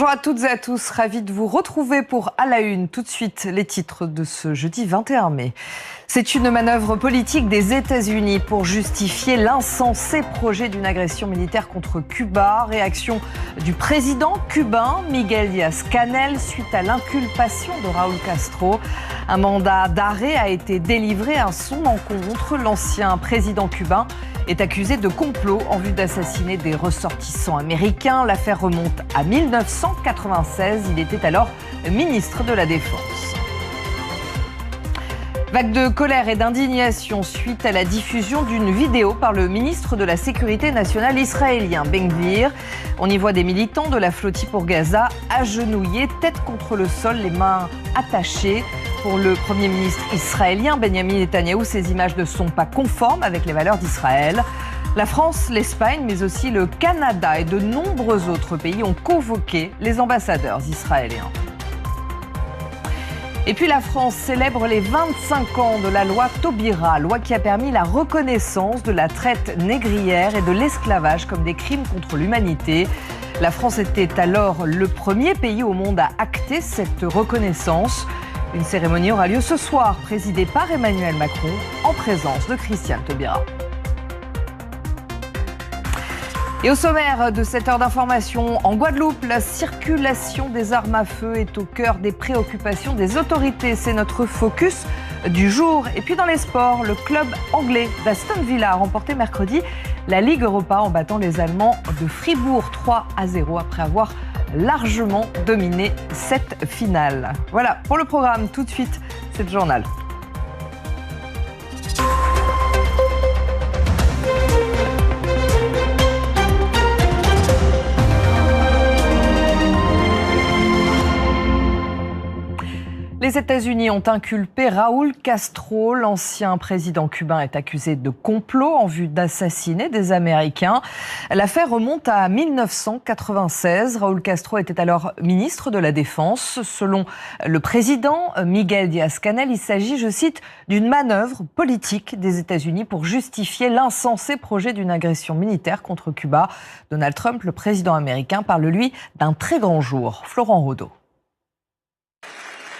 Bonjour à toutes et à tous, ravi de vous retrouver pour À la Une. Tout de suite, les titres de ce jeudi 21 mai. C'est une manœuvre politique des États-Unis pour justifier l'insensé projet d'une agression militaire contre Cuba. Réaction du président cubain Miguel Díaz-Canel suite à l'inculpation de Raúl Castro. Un mandat d'arrêt a été délivré à son encontre. L'ancien président cubain est accusé de complot en vue d'assassiner des ressortissants américains. L'affaire remonte à 1996. Il était alors ministre de la Défense. Vague de colère et d'indignation suite à la diffusion d'une vidéo par le ministre de la Sécurité nationale israélien, Ben Gvir. On y voit des militants de la flottille pour Gaza agenouillés, tête contre le sol, les mains attachées. Pour le Premier ministre israélien, Benyamin Netanyahou, ces images ne sont pas conformes avec les valeurs d'Israël. La France, l'Espagne, mais aussi le Canada et de nombreux autres pays ont convoqué les ambassadeurs israéliens. Et puis la France célèbre les 25 ans de la loi Taubira, loi qui a permis la reconnaissance de la traite négrière et de l'esclavage comme des crimes contre l'humanité. La France était alors le premier pays au monde à acter cette reconnaissance. Une cérémonie aura lieu ce soir, présidée par Emmanuel Macron, en présence de Christiane Taubira. Et au sommaire de cette heure d'information, en Guadeloupe, la circulation des armes à feu est au cœur des préoccupations des autorités. C'est notre focus du jour. Et puis dans les sports, le club anglais d'Aston Villa a remporté mercredi la Ligue Europa en battant les Allemands de Fribourg 3-0 après avoir largement dominé cette finale. Voilà pour le programme. Tout de suite, c'est le journal. Les États-Unis ont inculpé Raúl Castro. L'ancien président cubain est accusé de complot en vue d'assassiner des Américains. L'affaire remonte à 1996. Raúl Castro était alors ministre de la Défense. Selon le président Miguel Díaz-Canel, il s'agit, je cite, d'une manœuvre politique des États-Unis pour justifier l'insensé projet d'une agression militaire contre Cuba. Donald Trump, le président américain, parle lui d'un très grand jour. Florent Rodeau.